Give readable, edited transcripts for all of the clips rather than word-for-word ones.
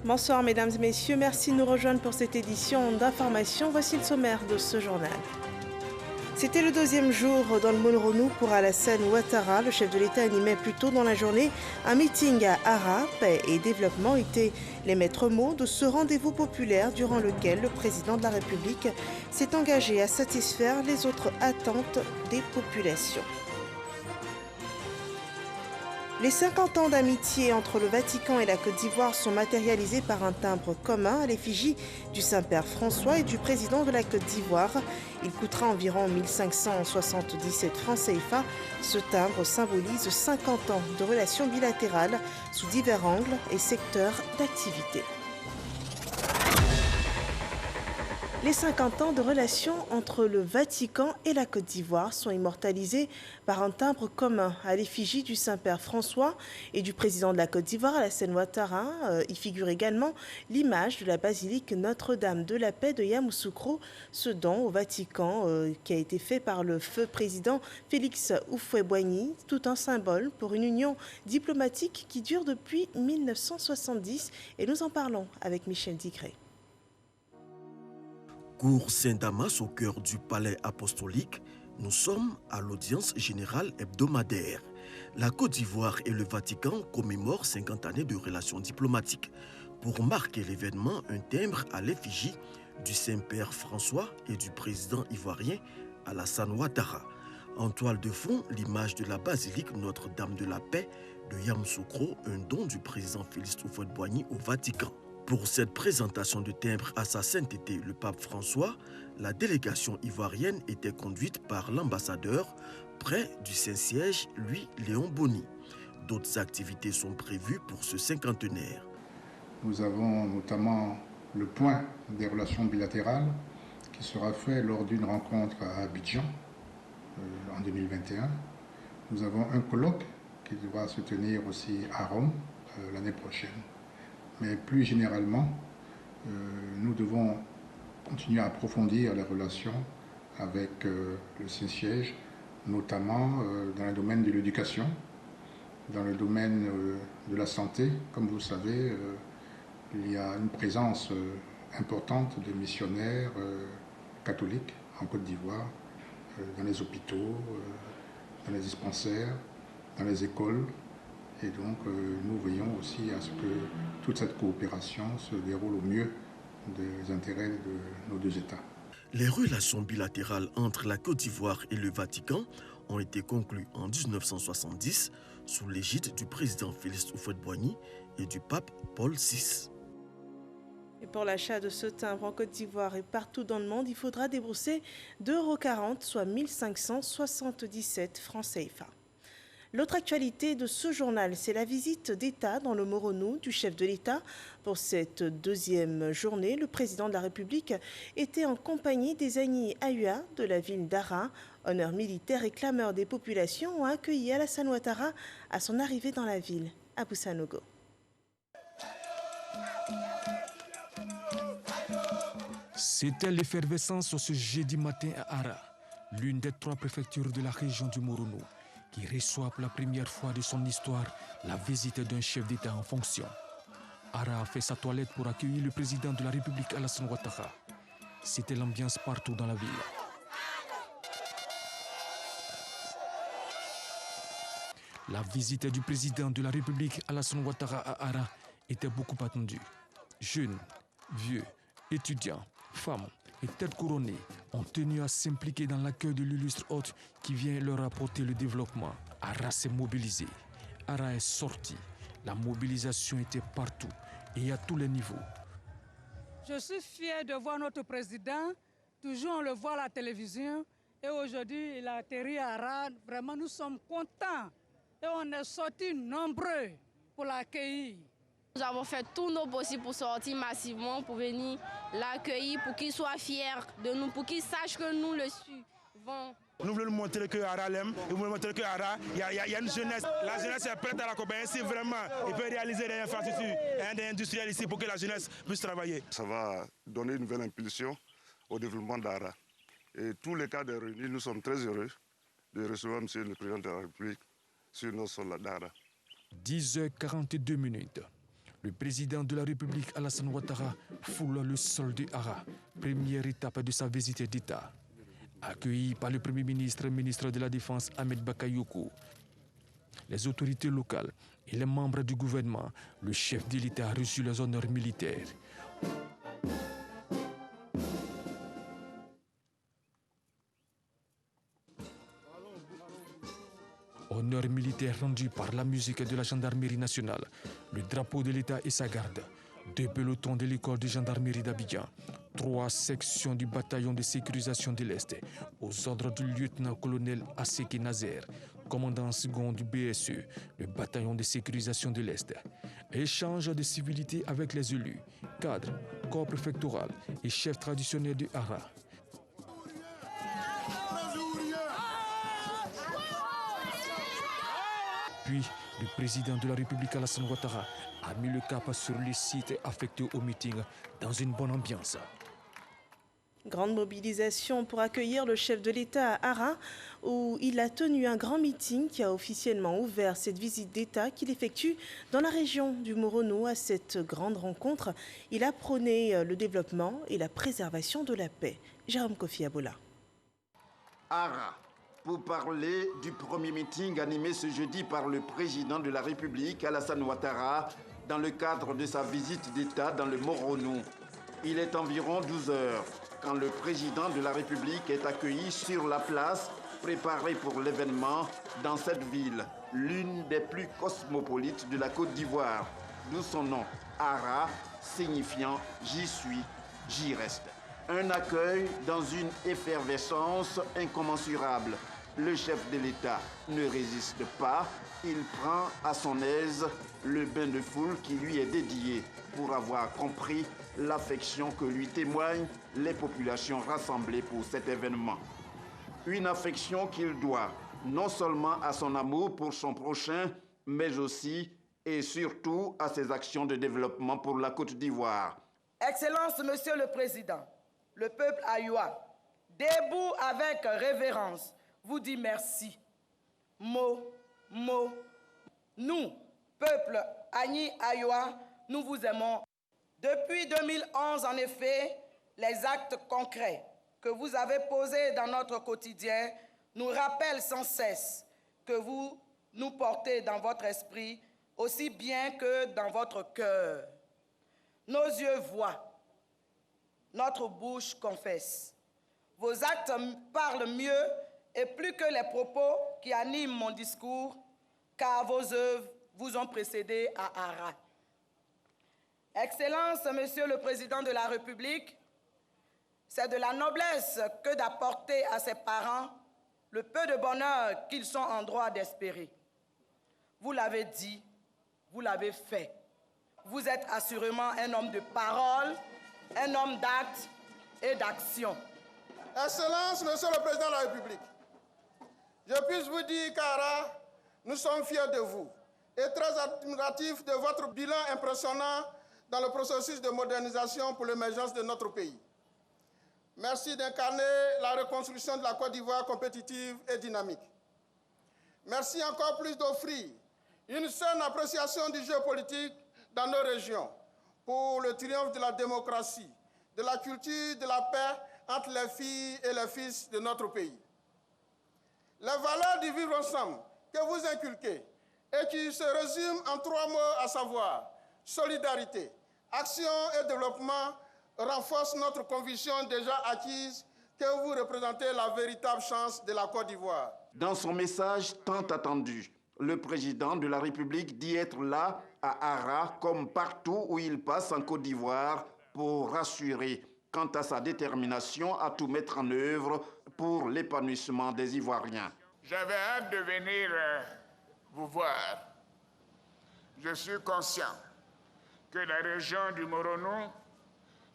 Bonsoir mesdames et messieurs, merci de nous rejoindre pour cette édition d'information. Voici le sommaire de ce journal. C'était le deuxième jour dans le Monoronou pour Alassane Ouattara. Le chef de l'État animait plus tôt dans la journée un meeting à Ara. Paix et développement étaient les maîtres mots de ce rendez-vous populaire durant lequel le président de la République s'est engagé à satisfaire les autres attentes des populations. Les 50 ans d'amitié entre le Vatican et la Côte d'Ivoire sont matérialisés par un timbre commun à l'effigie du Saint-Père François et du président de la Côte d'Ivoire. Il coûtera environ 1577 francs CFA. Ce timbre symbolise 50 ans de relations bilatérales sous divers angles et secteurs d'activité. Les 50 ans de relations entre le Vatican et la Côte d'Ivoire sont immortalisés par un timbre commun à l'effigie du Saint-Père François et du président de la Côte d'Ivoire, Alassane Ouattara. Y figure également l'image de la basilique Notre-Dame de la Paix de Yamoussoukro, ce don au Vatican qui a été fait par le feu président Félix Houphouët-Boigny, tout un symbole pour une union diplomatique qui dure depuis 1970. Et nous en parlons avec Michel Digré. Cours Saint-Damas au cœur du palais apostolique, nous sommes à l'audience générale hebdomadaire. La Côte d'Ivoire et le Vatican commémorent 50 années de relations diplomatiques. Pour marquer l'événement, un timbre à l'effigie du Saint-Père François et du président ivoirien Alassane Ouattara. En toile de fond, l'image de la basilique Notre-Dame de la Paix de Yamoussoukro, un don du président Félix Houphouët-Boigny au Vatican. Pour cette présentation de timbre à sa sainteté, le pape François, la délégation ivoirienne était conduite par l'ambassadeur près du Saint-Siège, lui, Léon Boni. D'autres activités sont prévues pour ce cinquantenaire. Nous avons notamment le point des relations bilatérales qui sera fait lors d'une rencontre à Abidjan en 2021. Nous avons un colloque qui devra se tenir aussi à Rome l'année prochaine. Mais plus généralement, nous devons continuer à approfondir les relations avec le Saint-Siège, notamment dans le domaine de l'éducation, dans le domaine de la santé. Comme vous le savez, il y a une présence importante de missionnaires catholiques en Côte d'Ivoire, dans les hôpitaux, dans les dispensaires, dans les écoles. Et donc, nous veillons aussi à ce que toute cette coopération se déroule au mieux des intérêts de nos deux États. Les relations bilatérales entre la Côte d'Ivoire et le Vatican ont été conclues en 1970 sous l'égide du président Félix Houphouët-Boigny et du pape Paul VI. Et pour l'achat de ce timbre en Côte d'Ivoire et partout dans le monde, il faudra débourser 2,40 €, soit 1577 francs CFA. L'autre actualité de ce journal, c'est la visite d'État dans le Monoronou du chef de l'État. Pour cette deuxième journée, le président de la République était en compagnie des Agni Aua de la ville d'Ara. Honneur militaire et clameur des populations ont accueilli Alassane Ouattara à son arrivée dans la ville. Abou Sanogo. C'était l'effervescence ce jeudi matin à Ara, l'une des 3 préfectures de la région du Monoronou, qui reçoit pour la première fois de son histoire la visite d'un chef d'État en fonction. Ara a fait sa toilette pour accueillir le président de la République Alassane Ouattara. C'était l'ambiance partout dans la ville. La visite du président de la République Alassane Ouattara à Ara était beaucoup attendue. Jeunes, vieux, étudiants, femmes et têtes couronnées ont tenu à s'impliquer dans l'accueil de l'illustre hôte qui vient leur apporter le développement. Ara s'est mobilisé. Ara est sorti. La mobilisation était partout et à tous les niveaux. Je suis fier de voir notre président. Toujours on le voit à la télévision. Et aujourd'hui, il a atterri à Ara. Vraiment, nous sommes contents. Et on est sortis nombreux pour l'accueillir. Nous avons fait tout nos possibles pour sortir massivement, pour venir l'accueillir, pour qu'il soit fier de nous, pour qu'il sache que nous le suivons. Nous voulons montrer que Ara l'aime, nous voulons montrer qu'à Ara, il y a une jeunesse. La jeunesse est prête à l'accompagner si vraiment il peut réaliser des infrastructures et des industriels ici pour que la jeunesse puisse travailler. Ça va donner une nouvelle impulsion au développement d'Ara. Et tous les cas de réunis, nous sommes très heureux de recevoir M. le Président de la République sur nos sols d'Ara. 10h42. Le président de la République, Alassane Ouattara, foule le sol de Ara, première étape de sa visite d'État. Accueilli par le Premier ministre et ministre de la Défense, Ahmed Bakayoko, les autorités locales et les membres du gouvernement, le chef de l'État a reçu les honneurs militaires. Honneur militaire rendu par la musique de la gendarmerie nationale, le drapeau de l'État et sa garde, 2 pelotons de l'école de gendarmerie d'Abidjan, 3 sections du bataillon de sécurisation de l'Est, aux ordres du lieutenant-colonel Asseki Nazer, commandant second du BSE, le bataillon de sécurisation de l'Est. Échange de civilité avec les élus, cadres, corps préfectoral et chefs traditionnels de Ara. Puis, le président de la République, Alassane Ouattara, a mis le cap sur les sites affectés au meeting dans une bonne ambiance. Grande mobilisation pour accueillir le chef de l'État à Ara, où il a tenu un grand meeting qui a officiellement ouvert cette visite d'État qu'il effectue dans la région du Morono. À cette grande rencontre, il a prôné le développement et la préservation de la paix. Jérôme Kofi Abola. Ara, pour parler du premier meeting animé ce jeudi par le président de la République, Alassane Ouattara, dans le cadre de sa visite d'État dans le Morono. Il est environ 12 heures quand le président de la République est accueilli sur la place préparée pour l'événement dans cette ville, l'une des plus cosmopolites de la Côte d'Ivoire, d'où son nom, Ara, signifiant « j'y suis, j'y reste ». Un accueil dans une effervescence incommensurable. Le chef de l'État ne résiste pas, il prend à son aise le bain de foule qui lui est dédié pour avoir compris l'affection que lui témoignent les populations rassemblées pour cet événement. Une affection qu'il doit non seulement à son amour pour son prochain, mais aussi et surtout à ses actions de développement pour la Côte d'Ivoire. Excellence, Monsieur le Président, le peuple aïois, debout avec révérence, vous dit merci. Nous, peuple Agni aïois, nous vous aimons. Depuis 2011, en effet, les actes concrets que vous avez posés dans notre quotidien nous rappellent sans cesse que vous nous portez dans votre esprit aussi bien que dans votre cœur. Nos yeux voient, notre bouche confesse. Vos actes parlent mieux et plus que les propos qui animent mon discours, car vos œuvres vous ont précédé à Ara. Excellence, Monsieur le Président de la République, c'est de la noblesse que d'apporter à ses parents le peu de bonheur qu'ils sont en droit d'espérer. Vous l'avez dit, vous l'avez fait. Vous êtes assurément un homme de parole, un homme d'actes et d'action. Excellence, Monsieur le Président de la République, je puisse vous dire qu'Ara, nous sommes fiers de vous et très admiratifs de votre bilan impressionnant dans le processus de modernisation pour l'émergence de notre pays. Merci d'incarner la reconstruction de la Côte d'Ivoire compétitive et dynamique. Merci encore plus d'offrir une saine appréciation du jeu politique dans nos régions pour le triomphe de la démocratie, de la culture, de la paix entre les filles et les fils de notre pays. Les valeurs du vivre ensemble que vous inculquez et qui se résument en 3 mots, à savoir solidarité, action et développement, renforcent notre conviction déjà acquise que vous représentez la véritable chance de la Côte d'Ivoire. Dans son message tant attendu, le président de la République dit être là à Ara comme partout où il passe en Côte d'Ivoire pour rassurer quant à sa détermination à tout mettre en œuvre pour l'épanouissement des Ivoiriens. J'avais hâte de venir vous voir. Je suis conscient que la région du Morono,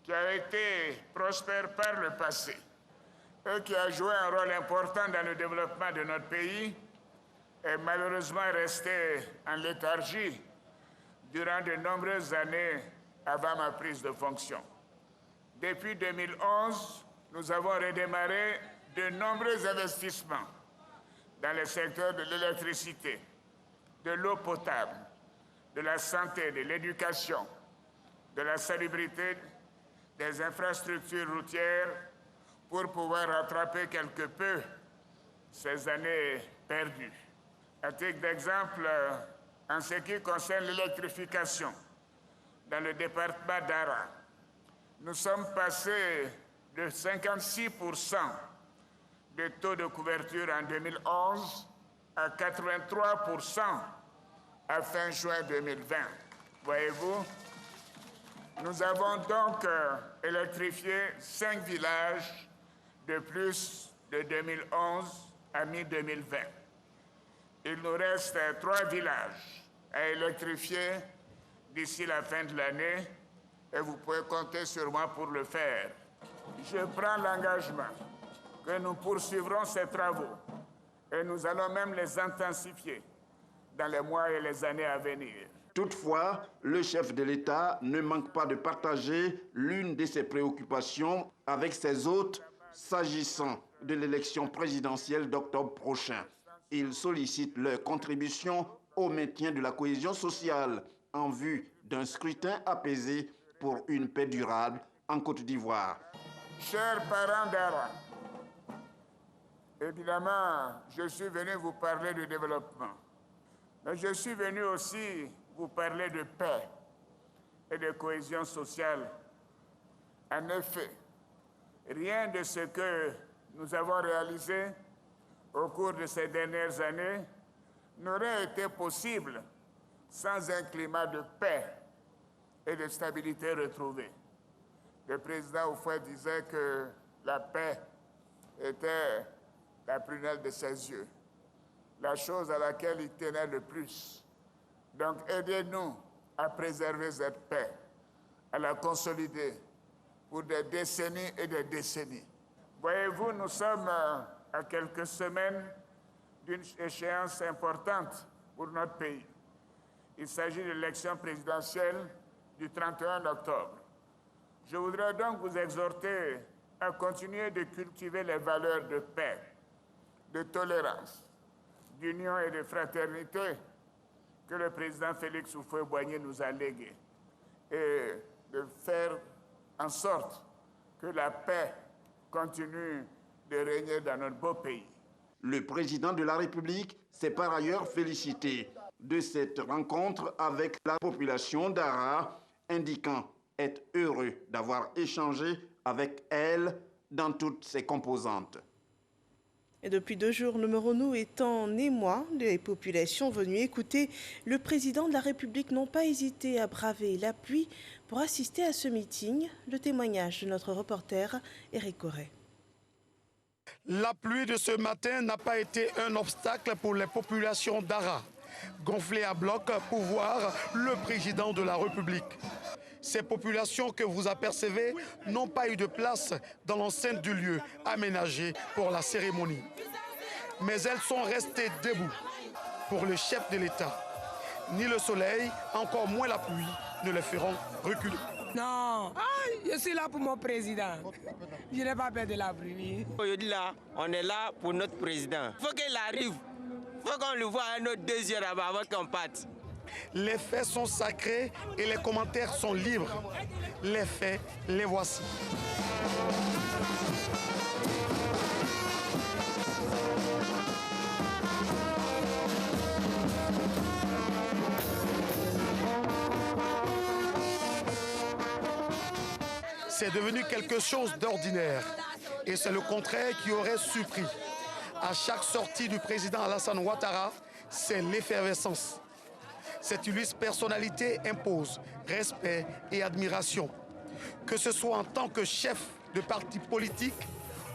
qui a été prospère par le passé et qui a joué un rôle important dans le développement de notre pays, est malheureusement restée en léthargie durant de nombreuses années avant ma prise de fonction. Depuis 2011, nous avons redémarré de nombreux investissements dans les secteurs de l'électricité, de l'eau potable, de la santé, de l'éducation, de la salubrité, des infrastructures routières pour pouvoir rattraper quelque peu ces années perdues. À titre d'exemple, en ce qui concerne l'électrification, dans le département d'Ara, nous sommes passés de 56% de taux de couverture en 2011 à 83% à fin juin 2020. Voyez-vous, nous avons donc électrifié 5 villages de plus de 2011 à mi-2020. Il nous reste 3 villages à électrifier d'ici la fin de l'année et vous pouvez compter sur moi pour le faire. Je prends l'engagement que nous poursuivrons ces travaux et nous allons même les intensifier dans les mois et les années à venir. Toutefois, le chef de l'État ne manque pas de partager l'une de ses préoccupations avec ses hôtes s'agissant de l'élection présidentielle d'octobre prochain. Il sollicite leur contribution au maintien de la cohésion sociale en vue d'un scrutin apaisé pour une paix durable en Côte d'Ivoire. Chers parents d'Ara, évidemment, je suis venu vous parler de développement, mais je suis venu aussi vous parler de paix et de cohésion sociale. En effet, rien de ce que nous avons réalisé au cours de ces dernières années n'aurait été possible sans un climat de paix et de stabilité retrouvée. Le président Houphouët disait que la paix était la prunelle de ses yeux, la chose à laquelle il tenait le plus. Donc aidez-nous à préserver cette paix, à la consolider pour des décennies et des décennies. Voyez-vous, nous sommes à quelques semaines d'une échéance importante pour notre pays. Il s'agit de l'élection présidentielle du 31 octobre. Je voudrais donc vous exhorter à continuer de cultiver les valeurs de paix, de tolérance, d'union et de fraternité que le président Félix Houphouët-Boigny nous a léguées et de faire en sorte que la paix continue de régner dans notre beau pays. Le président de la République s'est par ailleurs félicité de cette rencontre avec la population d'Ara, indiquant être heureux d'avoir échangé avec elle dans toutes ses composantes. Et depuis 2 jours, le Moronou est en émoi. Les populations venues écouter le président de la République n'ont pas hésité à braver la pluie pour assister à ce meeting. Le témoignage de notre reporter Éric Corret. La pluie de ce matin n'a pas été un obstacle pour les populations d'Ara, gonflées à bloc pour voir le président de la République. Ces populations que vous apercevez n'ont pas eu de place dans l'enceinte du lieu aménagé pour la cérémonie. Mais elles sont restées debout pour le chef de l'État. Ni le soleil, encore moins la pluie, ne les feront reculer. Non, je suis là pour mon président. Je n'ai pas peur de la pluie. Aujourd'hui, là, on est là pour notre président. Il faut qu'il arrive. Il faut qu'on le voie un autre 2 heures avant qu'on parte. Les faits sont sacrés et les commentaires sont libres. Les faits, les voici. C'est devenu quelque chose d'ordinaire et c'est le contraire qui aurait surpris. À chaque sortie du président Alassane Ouattara, c'est l'effervescence. Cette illustre personnalité impose respect et admiration. Que ce soit en tant que chef de parti politique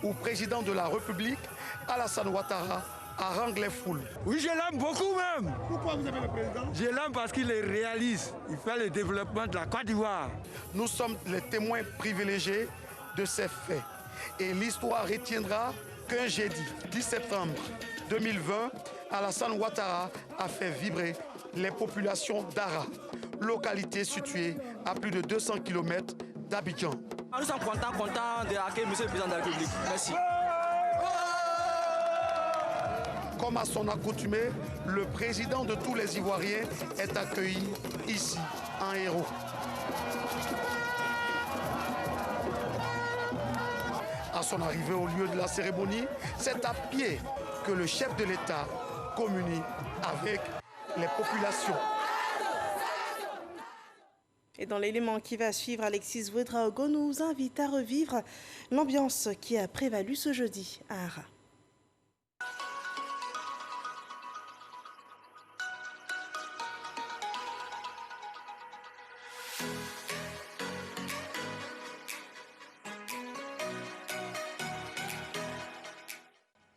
ou président de la République, Alassane Ouattara harangue les foules. Oui, je l'aime beaucoup même. Pourquoi vous aimez le président? Je l'aime parce qu'il est réaliste. Il fait le développement de la Côte d'Ivoire. Nous sommes les témoins privilégiés de ces faits. Et l'histoire retiendra qu'un jeudi 10 septembre 2020, Alassane Ouattara a fait vibrer les populations d'Ara, localité située à plus de 200 km d'Abidjan. Nous sommes contents d'accueillir M. le Président de la République. Merci. Comme à son accoutumée, le président de tous les Ivoiriens est accueilli ici, en héros. À son arrivée au lieu de la cérémonie, c'est à pied que le chef de l'État communie avec les populations. Et dans l'élément qui va suivre, Alexis Ouedraogo nous invite à revivre l'ambiance qui a prévalu ce jeudi à Ara.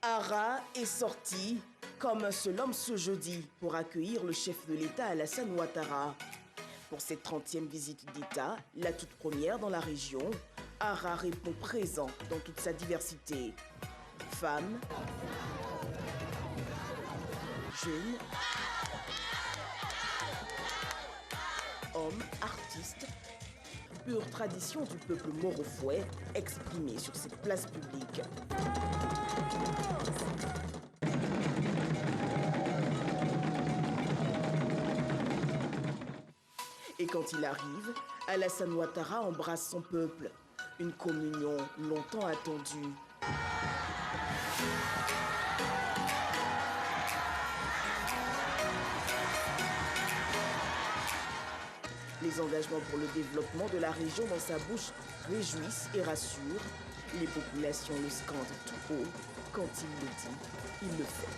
Ara est sorti comme un seul homme ce jeudi pour accueillir le chef de l'État Alassane Ouattara. Pour cette 30e visite d'État, la toute première dans la région, Ara répond présent dans toute sa diversité. Femmes, jeunes, hommes, artistes, pure tradition du peuple morofouet exprimée sur cette place publique. Et quand il arrive, Alassane Ouattara embrasse son peuple. Une communion longtemps attendue. Les engagements pour le développement de la région dans sa bouche réjouissent et rassurent. Les populations le scandent tout haut. Quand il le dit, il le fait.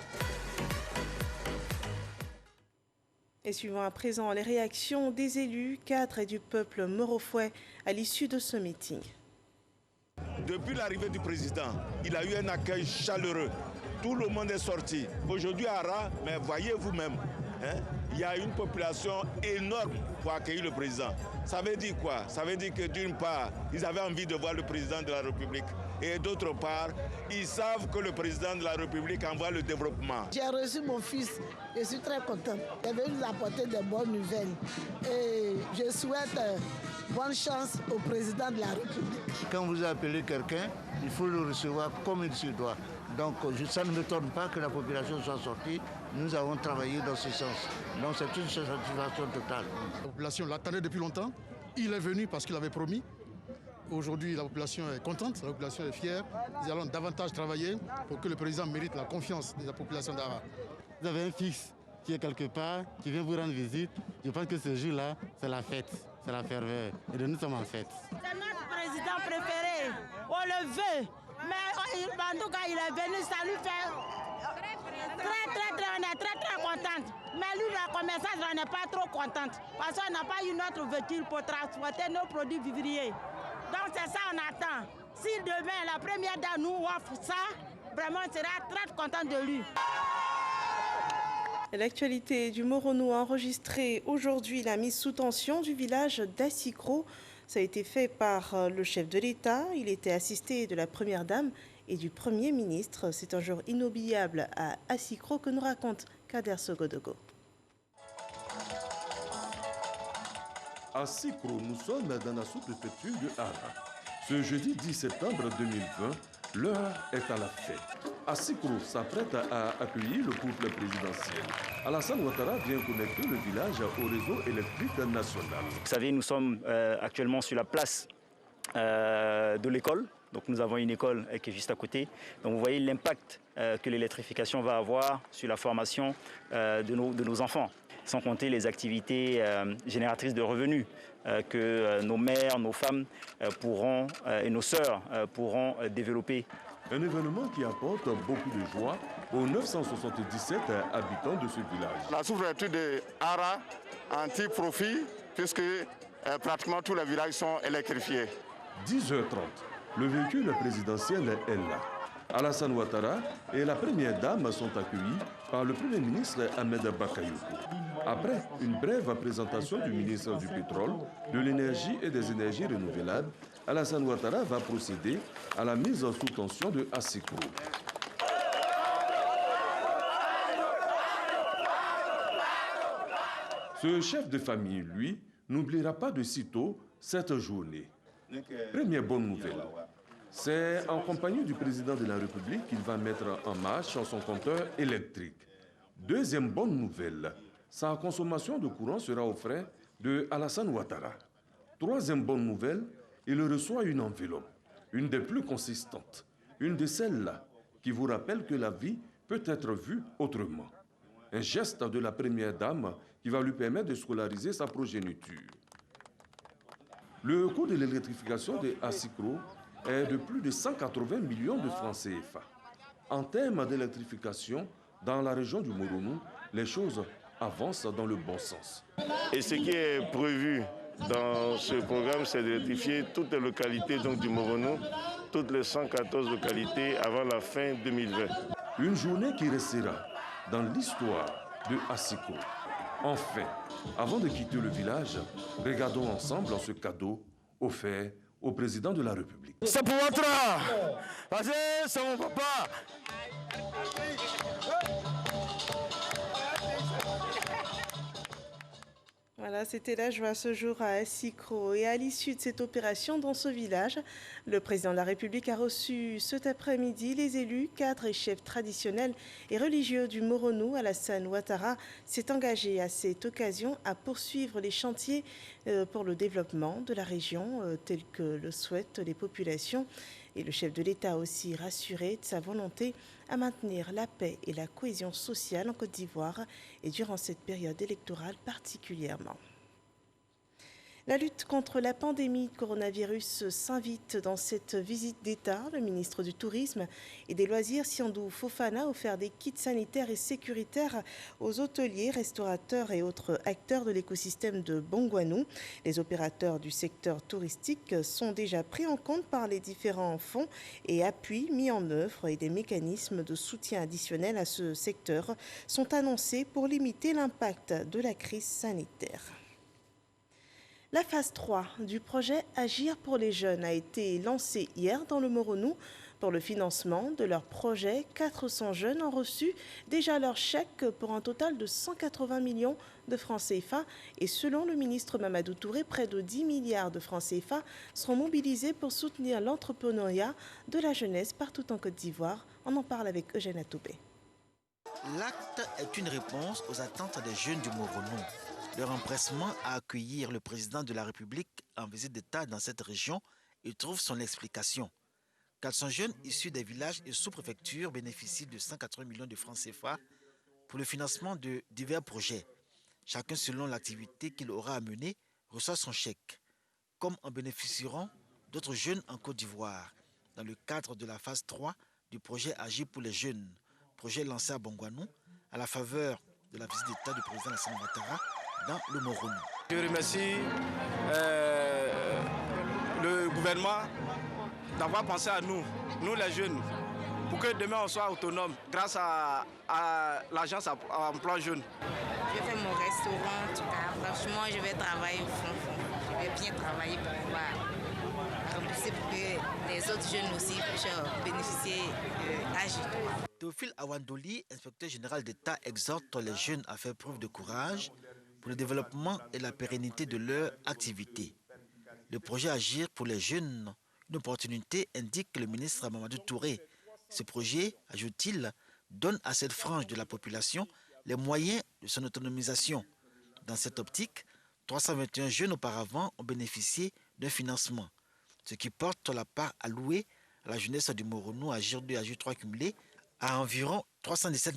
Et suivant à présent les réactions des élus, cadres et du peuple morofouet à l'issue de ce meeting. Depuis l'arrivée du président, il a eu un accueil chaleureux. Tout le monde est sorti. Aujourd'hui à Ara, mais voyez vous-même, il y a une population énorme pour accueillir le président. Ça veut dire quoi? Ça veut dire que d'une part, ils avaient envie de voir le président de la République. Et d'autre part, ils savent que le président de la République envoie le développement. J'ai reçu mon fils, je suis très contente. Il est venu nous apporter de bonnes nouvelles. Et je souhaite bonne chance au président de la République. Quand vous appelez quelqu'un, il faut le recevoir comme il se doit. Donc ça ne m'étonne pas que la population soit sortie. Nous avons travaillé dans ce sens. Donc c'est une satisfaction totale. La population l'attendait depuis longtemps. Il est venu parce qu'il avait promis. Aujourd'hui, la population est contente, la population est fière. Nous allons davantage travailler pour que le président mérite la confiance de la population d'Ara. Vous avez un fils qui est quelque part, qui vient vous rendre visite. Je pense que ce jour-là, c'est la fête, c'est la ferveur. Et nous sommes en fête. C'est notre président préféré. On le veut. Mais en tout cas, il est venu, ça lui fait on est très contente. Mais lui, la commerçante, on n'est pas trop contente. Parce qu'on n'a pas eu notre voiture pour transporter nos produits vivriers. Donc c'est ça on attend. Si demain la première dame nous offre ça, vraiment on sera très content de lui. L'actualité du Moronou a enregistré aujourd'hui la mise sous tension du village d'Assikro. Ça a été fait par le chef de l'État. Il était assisté de la première dame et du Premier ministre. C'est un jour inoubliable à Assikro que nous raconte Kader Sogodogo. À Assikro, nous sommes dans la sous-préfecture de Ara. Ce jeudi 10 septembre 2020, l'heure est à la fête. Assikro s'apprête à accueillir le couple présidentiel. Alassane Ouattara vient connecter le village au réseau électrique national. Vous savez, nous sommes actuellement sur la place de l'école. Donc nous avons une école qui est juste à côté. Donc vous voyez l'impact que l'électrification va avoir sur la formation de nos enfants. Sans compter les activités génératrices de revenus que nos mères, nos femmes pourront, et nos sœurs pourront développer. Un événement qui apporte beaucoup de joie aux 977 habitants de ce village. La sous-préfecture de Ara en tire profit puisque pratiquement tous les villages sont électrifiés. 10h30, le véhicule présidentiel est là. Alassane Ouattara et la première dame sont accueillis par le Premier ministre Ahmed Bakayoko. Après une brève présentation du ministre du Pétrole, de l'Énergie et des Énergies renouvelables, Alassane Ouattara va procéder à la mise sous tension de Assikro. Ce chef de famille, lui, n'oubliera pas de sitôt cette journée. Première bonne nouvelle, C'est en compagnie du président de la République qu'il va mettre en marche son compteur électrique. Deuxième bonne nouvelle, sa consommation de courant sera aux frais de Alassane Ouattara. Troisième bonne nouvelle, il reçoit une enveloppe, une des plus consistantes, une de celles-là qui vous rappelle que la vie peut être vue autrement. Un geste de la première dame qui va lui permettre de scolariser sa progéniture. Le coût de l'électrification de Assikro est de plus de 180 millions de francs CFA. En termes d'électrification, dans la région du Moronou, les choses avancent dans le bon sens. Et ce qui est prévu dans ce programme, c'est d'électrifier toutes les localités donc, du Moronou, toutes les 114 localités avant la fin 2020. Une journée qui restera dans l'histoire de Assikro. Enfin, avant de quitter le village, regardons ensemble ce cadeau offert au président de la République. C'est pour votre parce que c'est mon papa. Voilà, c'était la joie ce jour à Assikro. Et à l'issue de cette opération dans ce village, le président de la République a reçu cet après-midi les élus, cadres et chefs traditionnels et religieux du Moronou. Alassane Ouattara s'est engagé à cette occasion à poursuivre les chantiers pour le développement de la région, tel que le souhaitent les populations. Et le chef de l'État a aussi rassuré de sa volonté à maintenir la paix et la cohésion sociale en Côte d'Ivoire et durant cette période électorale particulièrement. La lutte contre la pandémie de coronavirus s'invite dans cette visite d'État. Le ministre du Tourisme et des Loisirs, Siandou Fofana, a offert des kits sanitaires et sécuritaires aux hôteliers, restaurateurs et autres acteurs de l'écosystème de Bongouanou. Les opérateurs du secteur touristique sont déjà pris en compte par les différents fonds et appuis mis en œuvre, et des mécanismes de soutien additionnels à ce secteur sont annoncés pour limiter l'impact de la crise sanitaire. La phase 3 du projet Agir pour les jeunes a été lancée hier dans le Moronou. Pour le financement de leur projet, 400 jeunes ont reçu déjà leur chèque pour un total de 180 millions de francs CFA. Et selon le ministre Mamadou Touré, près de 10 milliards de francs CFA seront mobilisés pour soutenir l'entrepreneuriat de la jeunesse partout en Côte d'Ivoire. On en parle avec Eugène Atoubé. L'acte est une réponse aux attentes des jeunes du Moronou. Leur empressement à accueillir le président de la République en visite d'État dans cette région y trouve son explication. 400 jeunes issus des villages et sous-préfectures bénéficient de 180 millions de francs CFA pour le financement de divers projets. Chacun selon l'activité qu'il aura à mener reçoit son chèque. Comme en bénéficieront d'autres jeunes en Côte d'Ivoire, dans le cadre de la phase 3 du projet Agir pour les jeunes, projet lancé à Bongouanou à la faveur de la visite d'État du président Alassane Ouattara dans le Moronou. Je remercie le gouvernement d'avoir pensé à nous, les jeunes, pour que demain on soit autonome grâce à l'agence à emploi jeune. Je fais mon restaurant, en tout cas. Franchement, je vais travailler au fond. Je vais bien travailler pour pouvoir rembourser pour que les autres jeunes aussi puissent bénéficier d'Agir. Théophile Awandoli, inspecteur général d'État, exhorte les jeunes à faire preuve de courage pour le développement et la pérennité de leur activité. Le projet Agir pour les jeunes, une opportunité, indique le ministre Mamadou Touré. Ce projet, ajoute-t-il, donne à cette frange de la population les moyens de son autonomisation. Dans cette optique, 321 jeunes auparavant ont bénéficié d'un financement, ce qui porte la part allouée à la jeunesse du Moronou Agir 2 et Agir 3 cumulés à environ 317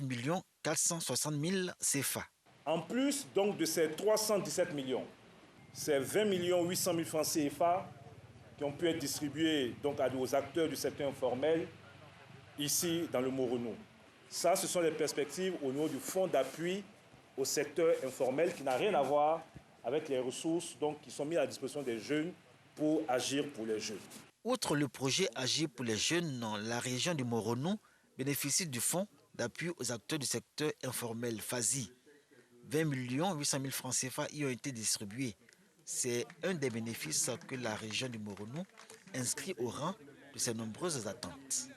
460 000 CFA. En plus donc de ces 317 millions, c'est 20 800 000 francs CFA qui ont pu être distribués donc aux acteurs du secteur informel ici dans le Moronou. Ça, ce sont les perspectives au niveau du fonds d'appui au secteur informel qui n'a rien à voir avec les ressources donc, qui sont mises à la disposition des jeunes pour agir pour les jeunes. Outre le projet Agir pour les jeunes, la région du Moronou bénéficie du fonds d'appui aux acteurs du secteur informel FASI. 20 800 000 francs CFA y ont été distribués. C'est un des bénéfices que la région du Moronou inscrit au rang de ses nombreuses attentes.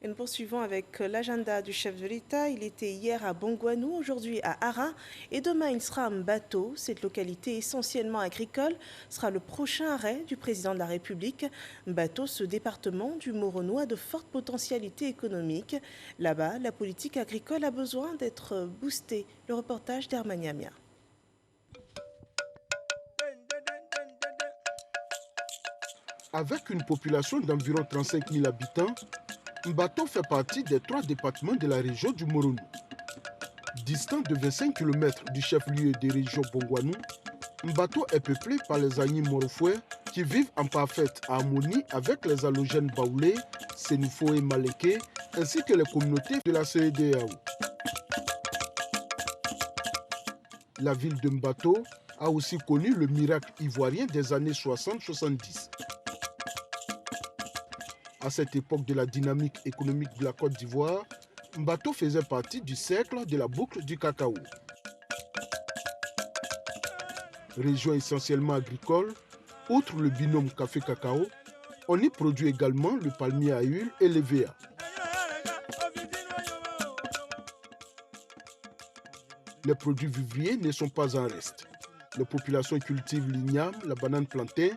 Et nous poursuivons avec l'agenda du chef de l'État. Il était hier à Bongouanou, aujourd'hui à Ara et demain il sera à Mbato. Cette localité essentiellement agricole sera le prochain arrêt du président de la République. Mbato, ce département du Moronou, a de fortes potentialités économiques. Là-bas, la politique agricole a besoin d'être boostée. Le reportage d'Hermaniamia. Avec une population d'environ 35 000 habitants, Mbato fait partie des 3 départements de la région du Moronou. Distant de 25 km du chef-lieu des régions Bongouanou, Mbato est peuplé par les Agni Morofoué qui vivent en parfaite harmonie avec les allogènes Baoulé, Sénoufo et Maléké, ainsi que les communautés de la CEDEAO. La ville de Mbato a aussi connu le miracle ivoirien des années 60-70. À cette époque de la dynamique économique de la Côte d'Ivoire, Mbato faisait partie du cercle de la boucle du cacao. Région essentiellement agricole, outre le binôme café-cacao, on y produit également le palmier à huile et l'EVA. Les produits vivriers ne sont pas en reste. Les populations cultivent l'igname, la banane plantain,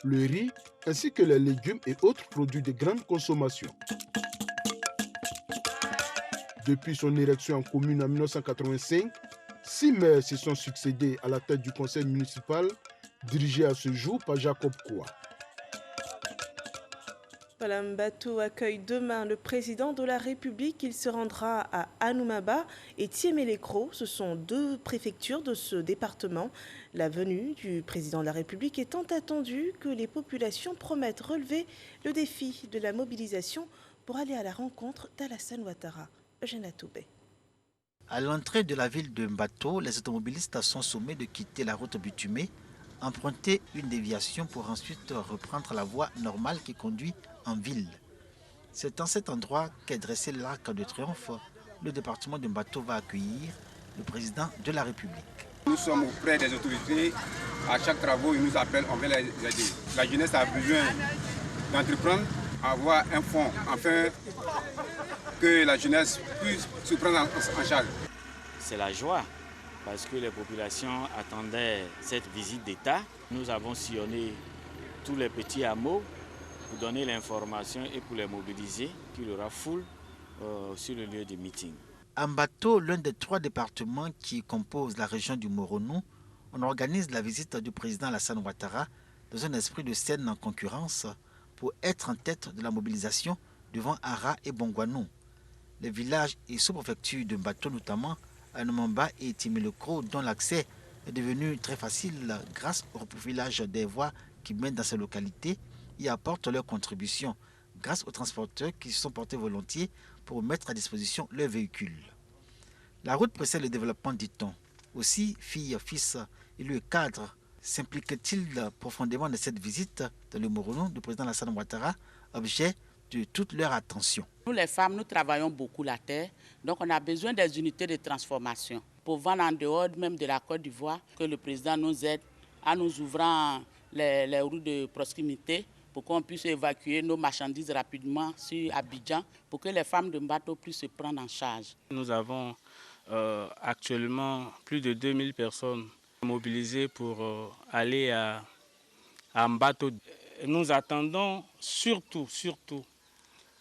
le riz, ainsi que les légumes et autres produits de grande consommation. Depuis son élection en commune en 1985, 6 maires se sont succédés à la tête du conseil municipal, dirigé à ce jour par Jacob Koua. Voilà, Mbato accueille demain le président de la République. Il se rendra à Anoumaba et Tiémé-Lécro. Ce sont 2 préfectures de ce département. La venue du président de la République étant attendue que les populations promettent relever le défi de la mobilisation pour aller à la rencontre d'Alassane Ouattara. Eugène Atoubé. À l'entrée de la ville de Mbato, les automobilistes sont sommés de quitter la route bitumée, emprunter une déviation pour ensuite reprendre la voie normale qui conduit en ville. C'est en cet endroit qu'est dressé l'Arc de Triomphe. Le département de Mbato va accueillir le président de la République. Nous sommes auprès des autorités. À chaque travaux, ils nous appellent, on veut les aider. La jeunesse a besoin d'entreprendre, avoir un fonds, afin que la jeunesse puisse se prendre en charge. C'est la joie, parce que les populations attendaient cette visite d'État. Nous avons sillonné tous les petits hameaux pour donner l'information et pour les mobiliser, qu'il y aura foule sur le lieu du meeting. À Mbato, l'un des 3 départements qui composent la région du Moronou, on organise la visite du président Alassane Ouattara dans un esprit de saine concurrence pour être en tête de la mobilisation devant Ara et Bongouanou. Les villages et sous-préfectures de Mbato, notamment Anoumaba et Tiémé-Lécro, dont l'accès est devenu très facile grâce au reprofilage des voies qui mènent dans ces localités, y apportent leur contribution grâce aux transporteurs qui se sont portés volontiers pour mettre à disposition leurs véhicules. La route précède le développement, dit-on. Aussi, filles, fils et le cadre s'impliquent-ils profondément dans cette visite dans le Moronou du président Alassane Ouattara, objet de toute leur attention. Nous les femmes, nous travaillons beaucoup la terre, donc on a besoin des unités de transformation pour vendre en dehors même de la Côte d'Ivoire, que le président nous aide en nous ouvrant les routes de proximité pour qu'on puisse évacuer nos marchandises rapidement sur Abidjan, pour que les femmes de Mbato puissent se prendre en charge. Nous avons actuellement plus de 2000 personnes mobilisées pour aller à Mbato. Nous attendons surtout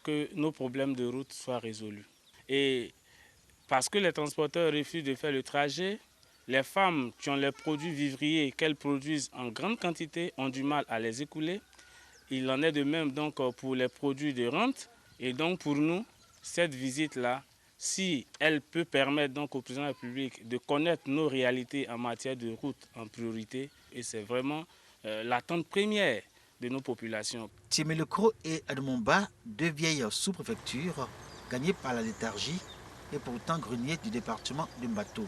que nos problèmes de route soient résolus. Et parce que les transporteurs refusent de faire le trajet, les femmes qui ont les produits vivriers qu'elles produisent en grande quantité ont du mal à les écouler. Il en est de même donc pour les produits de rente. Et donc pour nous, cette visite-là, si elle peut permettre donc au président de la République de connaître nos réalités en matière de route en priorité, et c'est vraiment l'attente première de nos populations. Tiémé-Lécro et Anoumaba, 2 vieilles sous-préfectures gagnées par la léthargie et pourtant grenier du département de Mbato.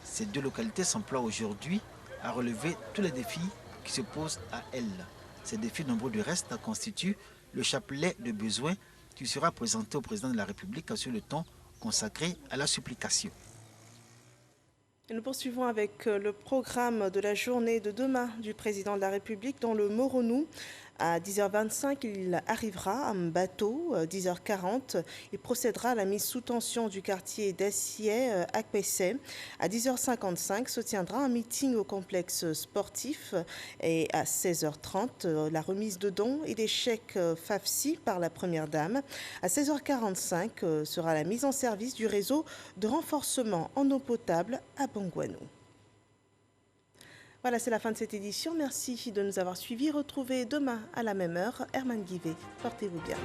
Ces 2 localités s'emploient aujourd'hui à relever tous les défis qui se posent à elles. Ces défis nombreux du reste constituent le chapelet de besoins qui sera présenté au président de la République sur le ton consacré à la supplication. Et nous poursuivons avec le programme de la journée de demain du président de la République dans le Moronou. À 10h25, il arrivera en bateau. 10h40, il procédera à la mise sous tension du quartier d'Assier à Pessé. À 10h55, se tiendra un meeting au complexe sportif. Et à 16h30, la remise de dons et des chèques FAFSI par la Première Dame. À 16h45, sera la mise en service du réseau de renforcement en eau potable à Bongouanou. Voilà, c'est la fin de cette édition. Merci de nous avoir suivis. Retrouvez demain à la même heure Herman Guivet. Portez-vous bien.